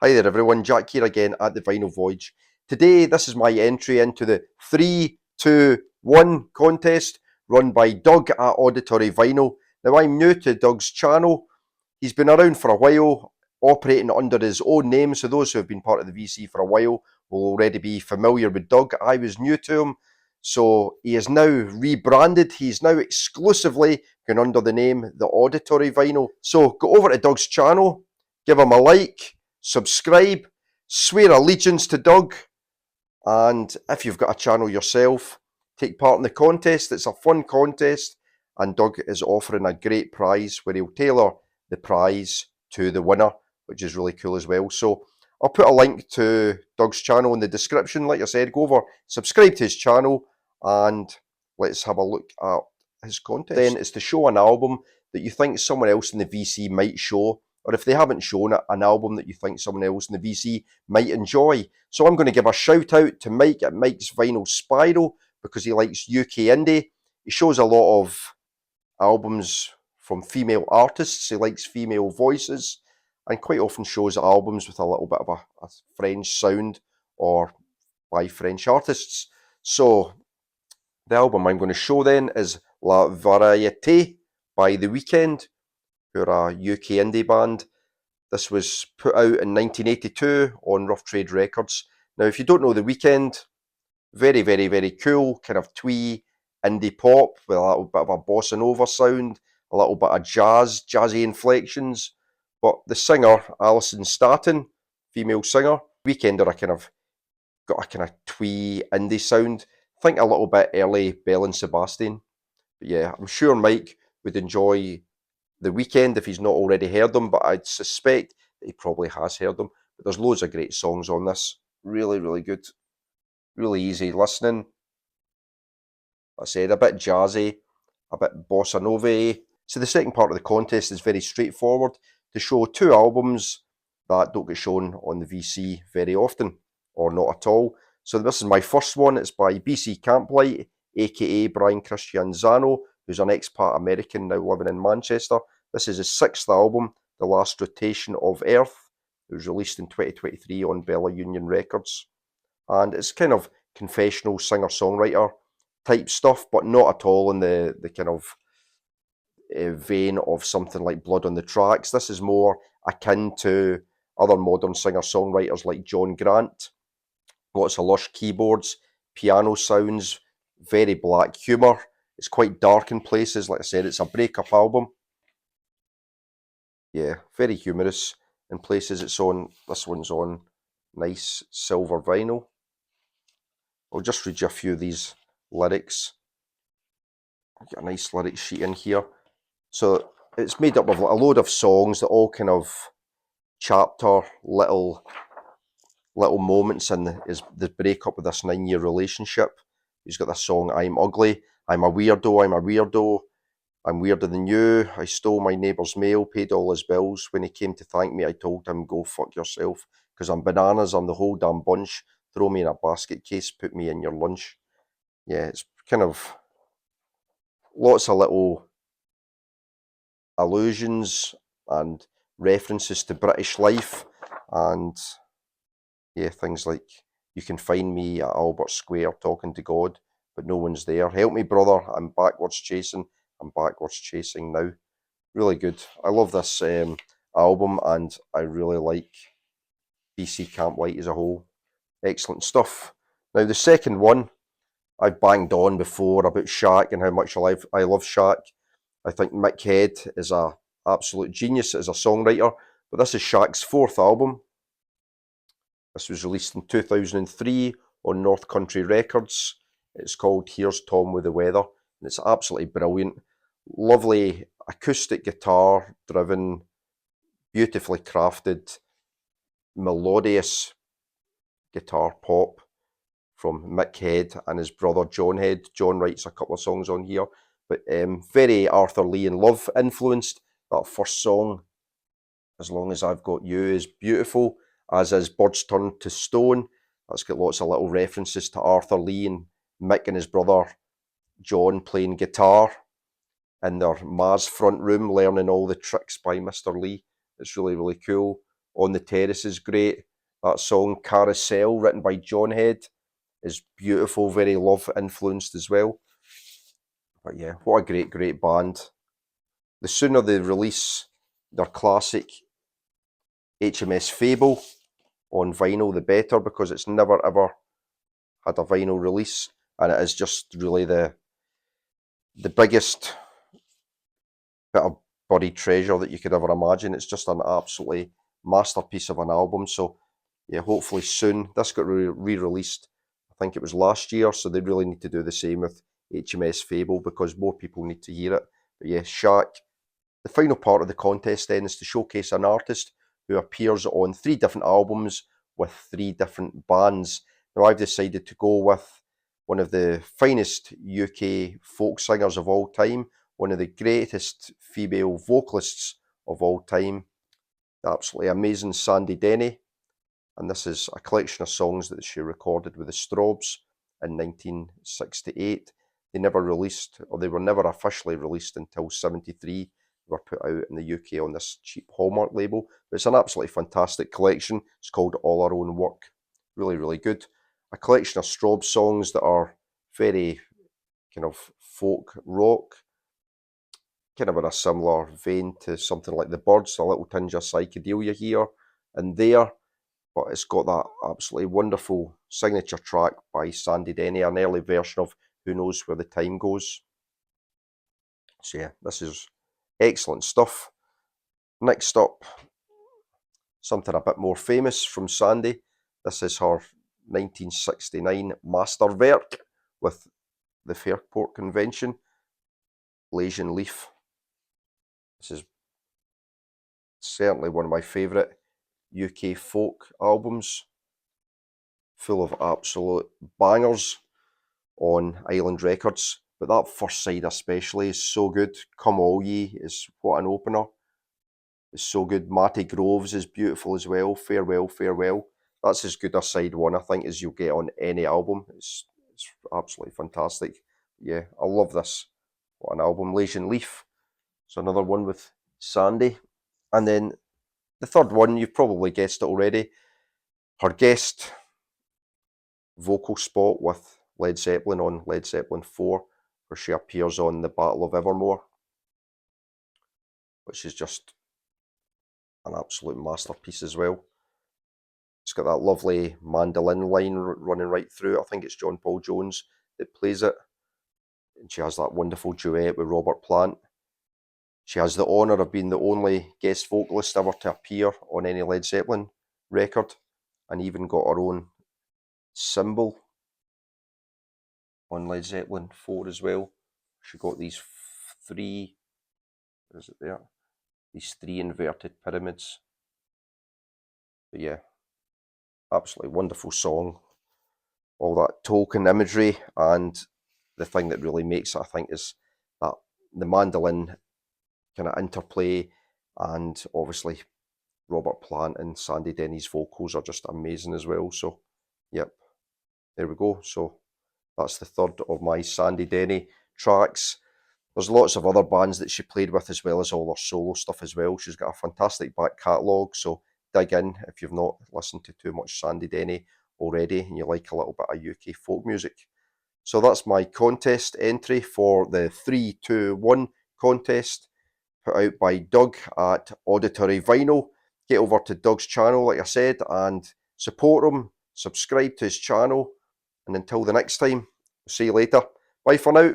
Hi there everyone, Jack here again at the Vinyl Voyage. Today this is my entry into the 3, 2, 1 contest run by Doug at Auditory Vinyl. Now I'm new to Doug's channel. He's been around for a while, operating under his own name, so those who have been part of the VC for a while will already be familiar with Doug. I was new to him, so he is now rebranded. He's now exclusively going under the name The Auditory Vinyl. So go over to Doug's channel, give him a like, subscribe, swear allegiance to Doug, and if you've got a channel yourself, take part in the contest. It's a fun contest, and Doug is offering a great prize where he'll tailor the prize to the winner, which is really cool as well. So I'll put a link to Doug's channel in the description. Like I said, go over, subscribe to his channel, and let's have a look at his contest. Then it's to show an album that you think someone else in the VC might show, or if they haven't shown it, an album that you think someone else in the VC might enjoy. So I'm going to give a shout out to Mike at Mike's Vinyl Spiral, because he likes UK indie. He shows a lot of albums from female artists. He likes female voices, and quite often shows albums with a little bit of a French sound or by French artists. So the album I'm going to show then is La Variété by The Weeknd, who are a UK indie band. This was put out in 1982 on Rough Trade Records. Now, if you don't know The Weeknd, very, very, very cool, kind of twee indie pop with a little bit of a bossa nova sound, a little bit of jazzy inflections. But the singer, Alison Staton, female singer, Weeknd are got a kind of twee indie sound. Think a little bit early Belle and Sebastian. But yeah, I'm sure Mike would enjoy The Weeknd if he's not already heard them, but I'd suspect that he probably has heard them. But there's loads of great songs on this. Really, really good. Really easy listening. Like I said, a bit jazzy, a bit bossa nova. So the second part of the contest is very straightforward, to show two albums that don't get shown on the VC very often, or not at all. So this is my first one. It's by BC Camplight, aka Brian Cristianzano, who's an expat American now living in Manchester. This is his sixth album, The Last Rotation of Earth. It was released in 2023 on Bella Union Records. And it's kind of confessional singer-songwriter type stuff, but not at all in the kind of vein of something like Blood on the Tracks. This is more akin to other modern singer-songwriters like John Grant. Lots of lush keyboards, piano sounds, very black humour. It's quite dark in places. Like I said, it's a breakup album. Yeah, very humorous in places. It's on, this one's on nice silver vinyl. I'll just read you a few of these lyrics. I've got a nice lyric sheet in here. So it's made up of a load of songs that all kind of chapter little moments in the breakup of this 9-year relationship. He's got this song, I'm ugly, I'm a weirdo, I'm weirder than you, I stole my neighbour's mail, paid all his bills. When he came to thank me, I told him, go fuck yourself, because I'm bananas, I'm the whole damn bunch. Throw me in a basket case, put me in your lunch. Yeah, it's kind of lots of little allusions and references to British life, and yeah, things like, you can find me at Albert Square talking to God, but no one's there. Help me, brother, I'm backwards chasing now. Really good. I love this album, and I really like BC Camplight as a whole. Excellent stuff. Now the second one, I've banged on before about Shaq and how much I love Shaq. I think Mick Head is an absolute genius as a songwriter, but this is Shaq's fourth album. This was released in 2003 on North Country Records. It's called Here's Tom with the Weather, and it's absolutely brilliant. Lovely acoustic guitar driven, beautifully crafted, melodious guitar pop from Mick Head and his brother John Head. John writes a couple of songs on here, but very Arthur Lee and Love influenced. That first song, As Long As I've Got You, is beautiful, as is Birds Turn to Stone. That's got lots of little references to Arthur Lee and Mick and his brother John playing guitar in their Ma's front room, learning all the tricks by Mr. Lee. It's really, really cool. On the Terrace is great. That song Carousel, written by John Head, is beautiful, very love influenced as well. But yeah, what a great band. The sooner they release their classic HMS Fable on vinyl, the better, because it's never ever had a vinyl release, and it is just really the biggest bit of buried treasure that you could ever imagine. It's just an absolutely masterpiece of an album. So yeah, hopefully soon. This got re-released, I think it was last year, so they really need to do the same with HMS Fable because more people need to hear it. But yeah, Shaq. The final part of the contest then is to showcase an artist who appears on 3 different albums with 3 different bands. Now I've decided to go with one of the finest UK folk singers of all time, one of the greatest female vocalists of all time, the absolutely amazing Sandy Denny. And this is a collection of songs that she recorded with the Strawbs in 1968. They never released, or they were never officially released until 73. Were put out in the UK on this cheap Hallmark label. But it's an absolutely fantastic collection. It's called All Our Own Work. Really good. A collection of Strawbs songs that are very kind of folk rock, kind of in a similar vein to something like the Birds, a little tinge of psychedelia here and there. But it's got that absolutely wonderful signature track by Sandy Denny, an early version of Who Knows Where the Time Goes. So yeah, this is excellent stuff. Next up, something a bit more famous from Sandy. This is her 1969 Masterwerk with the Fairport Convention, Blazing Leaf. This is certainly one of my favourite UK folk albums, full of absolute bangers on Island Records. But that first side especially is so good. Come All Ye is what an opener. It's so good. Matty Groves is beautiful as well. Farewell, Farewell. That's as good a side one, I think, as you'll get on any album. It's absolutely fantastic. Yeah, I love this. What an album. Blazing Leaf. So another one with Sandy. And then the third one, you've probably guessed it already. Her guest vocal spot with Led Zeppelin on Led Zeppelin 4, where she appears on the Battle of Evermore, which is just an absolute masterpiece as well. It's got that lovely mandolin line running right through. I think it's John Paul Jones that plays it. And she has that wonderful duet with Robert Plant. She has the honour of being the only guest vocalist ever to appear on any Led Zeppelin record, and even got her own symbol on Led Zeppelin 4 as well. She got these 3, what is it there? These 3 inverted pyramids. But yeah, absolutely wonderful song. All that Tolkien imagery, and the thing that really makes it, I think, is that the mandolin kind of interplay, and obviously Robert Plant and Sandy Denny's vocals are just amazing as well. So, yep, there we go. So that's the third of my Sandy Denny tracks. There's lots of other bands that she played with as well as all her solo stuff as well. She's got a fantastic back catalogue, so dig in if you've not listened to too much Sandy Denny already and you like a little bit of UK folk music. So that's my contest entry for the 3-2-1 contest put out by Doug at Auditory Vinyl. Get over to Doug's channel, like I said, and support him, subscribe to his channel, and until the next time, see you later. Bye for now.